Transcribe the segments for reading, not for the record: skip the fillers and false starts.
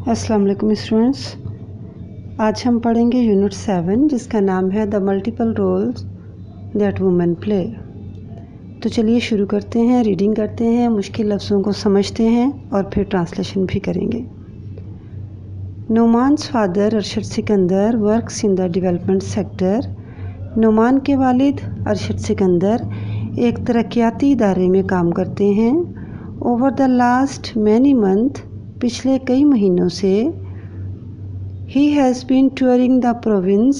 अस्सलाम वालेकुम स्टूडेंट्स। आज हम पढ़ेंगे यूनिट 7 जिसका नाम है the multiple roles that women play. तो चलिए शुरू करते हैं, रीडिंग करते हैं, मुश्किल लफ्ज़ों को समझते हैं और फिर ट्रांसलेशन भी करेंगे। Noman's father Arshad Sikandar works in the development sector. Noman के वालिद अरशद सिकंदर एक तरक्याती इदारे में काम करते हैं। Over the last many month, पिछले कई महीनों से, he has been touring the province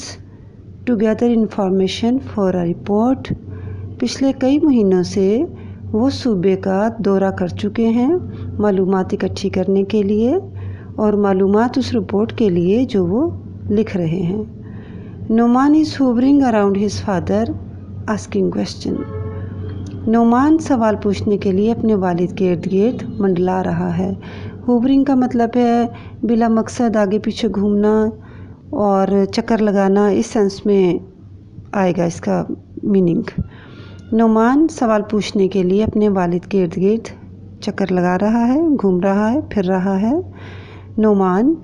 to gather information for a report. पिछले कई महीनों से वो सूबे का दौरा कर चुके हैं मालूमात इकट्ठी करने के लिए और मालूमात उस रिपोर्ट के लिए जो वो लिख रहे हैं। Noman is hovering around his father asking question. Noman सवाल पूछने के लिए अपने वालिद के इर्द गिर्द मंडला रहा है। होवरिंग का मतलब है बिला मकसद आगे पीछे घूमना और चक्कर लगाना, इस सेंस में आएगा इसका मीनिंग। नोमान सवाल पूछने के लिए अपने वालिद के इर्द गिर्द चक्कर लगा रहा है, घूम रहा है, फिर रहा है। नोमान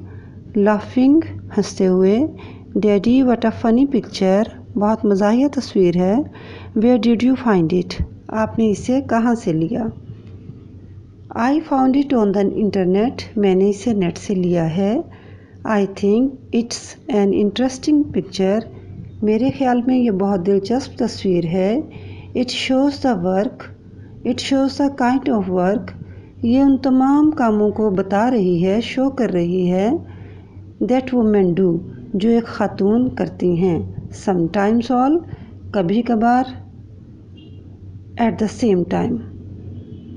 लाफिंग हंसते हुए, daddy what a funny picture, बहुत मज़ाहिया तस्वीर है। Where did you find it, आपने इसे कहाँ से लिया। I found it on the internet, मैंने इसे नेट से लिया है। I think it's an interesting picture, मेरे ख्याल में ये बहुत दिलचस्प तस्वीर है। It shows the work, it shows the kind of work, ये उन तमाम कामों को बता रही है, शो कर रही है। दैट वुमेन डू, जो एक ख़ातून करती हैं। समटाइम्स ऑल, कभी कभार। एट द सेम टाइम,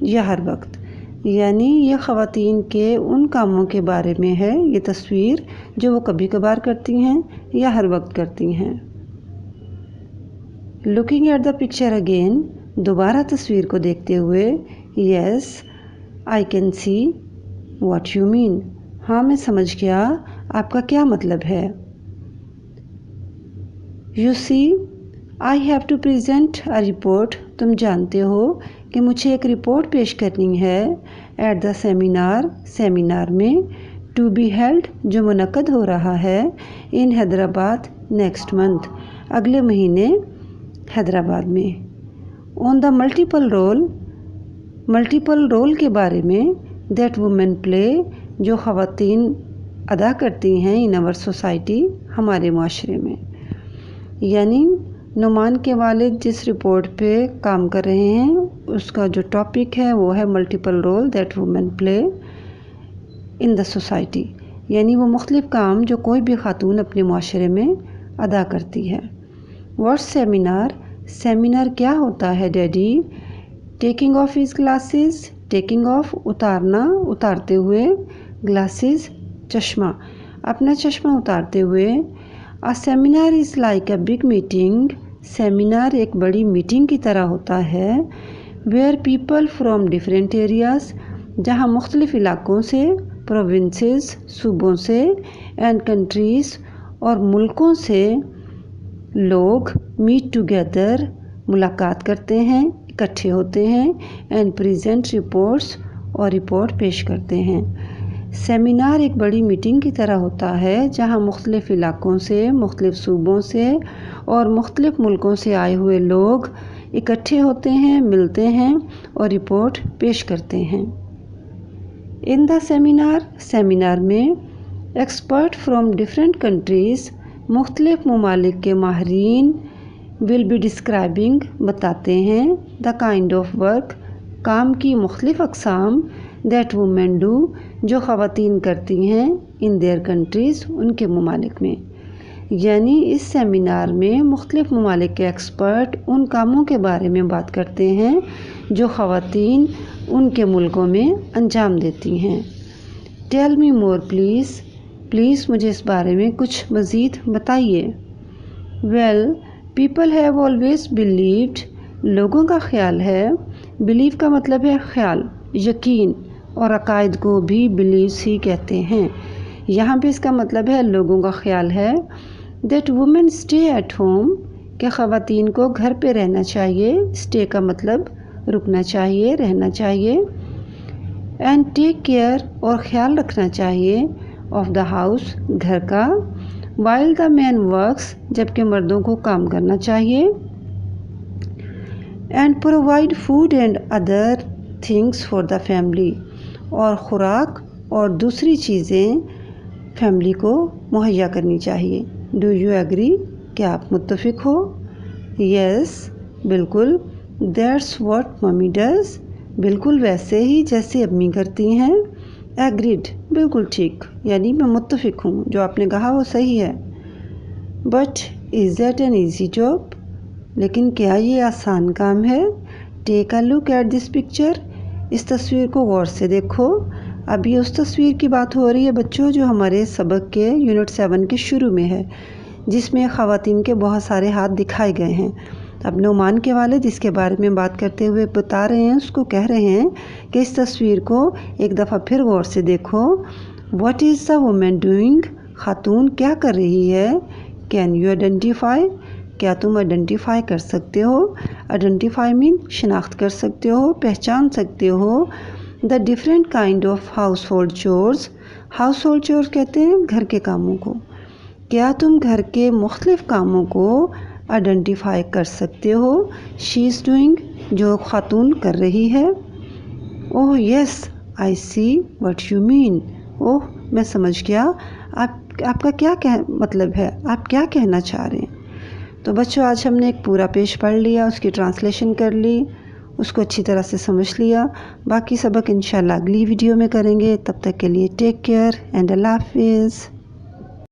या हर वक्त, यानी ये ख़वातीन के उन कामों के बारे में है ये तस्वीर जो वो कभी कभार करती हैं या हर वक्त करती हैं। Looking at the picture again, दोबारा तस्वीर को देखते हुए, yes I can see what you mean, हाँ मैं समझ गया आपका क्या मतलब है। You see I have to present a report, तुम जानते हो कि मुझे एक रिपोर्ट पेश करनी है। एट द सेमिनार, सेमिनार में। टू बी हेल्ड, जो मुनक्कद हो रहा है। इन हैदराबाद नेक्स्ट मंथ, अगले महीने हैदराबाद में। On the multiple role, multiple role के बारे में। दैट वुमेन प्ले, जो ख़वातीन अदा करती हैं इन आवर सोसाइटी, हमारे माशरे में। यानी नोमान के वालिद जिस रिपोर्ट पे काम कर रहे हैं उसका जो टॉपिक है वो है multiple role that women play in the society, यानी वो मुख्तलिफ़ काम जो कोई भी ख़ातून अपने माशरे में अदा करती है। व्हाट सेमिनार, सेमिनार क्या होता है daddy. Taking off his glasses, taking off उतारना, उतारते हुए। ग्लासेस चश्मा, अपना चश्मा उतारते हुए। A seminar is like a big meeting, seminar एक बड़ी मीटिंग की तरह होता है। Where people from different areas, जहाँ मुख्तलिफ़ इलाक़ों से, प्रोविंसेस सूबों से, एंड कंट्रीज़ और मुल्कों से लोग मीट टुगेदर मुलाकात करते हैं, इकट्ठे होते हैं। एंड प्रेजेंट रिपोर्ट्स, और रिपोर्ट पेश करते हैं। सेमिनार एक बड़ी मीटिंग की तरह होता है जहाँ मुख्तलिफ़ इलाक़ों से, मुख्तलिफ़ सूबों से और मुख्तलिफ़ मुल्कों से आए हुए लोग इकट्ठे होते हैं, मिलते हैं और रिपोर्ट पेश करते हैं। इन द सेमिनार, सेमिनार में। एक्सपर्ट फ्रॉम डिफरेंट कंट्रीज़, मुख्तलिफ़ ममालिक के माहिरीन। विल बी डिस्क्राइबिंग, बताते हैं। द काइंड ऑफ वर्क, काम की मुख्तलिफ़ अक़साम। दैट वुमेन डू, जो ख़वातीन करती हैं इन देयर कंट्रीज़, उनके ममालिक में। यानी इस सेमिनार में मुख्तलिफ़ ममालिक के एक्सपर्ट उन कामों के बारे में बात करते हैं जो ख़वातीन उनके मुल्कों में अंजाम देती हैं। Tell me more please, please मुझे इस बारे में कुछ मज़ीद बताइए। Well people have always believed, लोगों का ख्याल है। बिलीव का मतलब है ख्याल, यकीन, और अकायद को भी बिलीव्स ही कहते हैं। यहाँ पे इसका मतलब है लोगों का ख्याल है। That women stay at home, कि ख़वातीन को घर पे रहना चाहिए। स्टे का मतलब रुकना चाहिए, रहना चाहिए। एंड टेक केयर, और ख्याल रखना चाहिए। آف دا ہاؤس گھر کا، while the man works جبکہ مردوں کو کام کرنا چاہیے، and provide food and other things for the family اور خوراک اور دوسری چیزیں فیملی کو مہیا کرنی چاہیے۔ Do you agree? کیا آپ متفق ہو؟ یس بالکل، دیٹس واٹ ممی ڈز بالکل ویسے ہی جیسے امی کرتی ہیں۔ ایگریڈ بالکل ٹھیک، یعنی میں متفق ہوں، جو آپ نے کہا وہ صحیح ہے۔ But is that an easy job? لیکن کیا یہ آسان کام ہے؟ ٹیک اے لک ایٹ دس پکچر، اس تصویر کو غور سے دیکھو۔ اب یہ اس تصویر کی بات ہو رہی ہے بچوں جو ہمارے سبق کے یونٹ 7 کے شروع میں ہے، جس میں خواتین کے بہت سارے ہاتھ دکھائے گئے ہیں۔ اب نعمان کے والد اس کے بارے میں بات کرتے ہوئے بتا رہے ہیں، اس کو کہہ رہے ہیں کہ اس تصویر کو ایک دفعہ پھر غور سے دیکھو۔ What is the woman doing? خاتون کیا کر رہی ہے؟ Can you identify? کیا تم آئیڈینٹیفائی کر سکتے ہو؟ آئیڈینٹیفائی مین شناخت کر سکتے ہو، پہچان سکتے ہو۔ The different kind of household chores, household chores کہتے ہیں گھر کے کاموں کو۔ کیا تم گھر کے مختلف کاموں کو آئیڈینٹیفائی کر سکتے ہو؟ شی از ڈوئنگ جو خاتون کر رہی ہے۔ اوہ یس آئی سی واٹ یو مین، اوہ میں سمجھ گیا آپ کا کیا مطلب ہے، آپ کیا کہنا چاہ رہے ہیں۔ تو بچوں آج ہم نے ایک پورا پیج پڑھ لیا، اس کی ٹرانسلیشن کر لی، اس کو اچھی طرح سے سمجھ لیا۔ باقی سبق انشاءاللہ اگلی ویڈیو میں کریں گے، تب تک کے لیے ٹیک کیئر اینڈ اللہ حافظ۔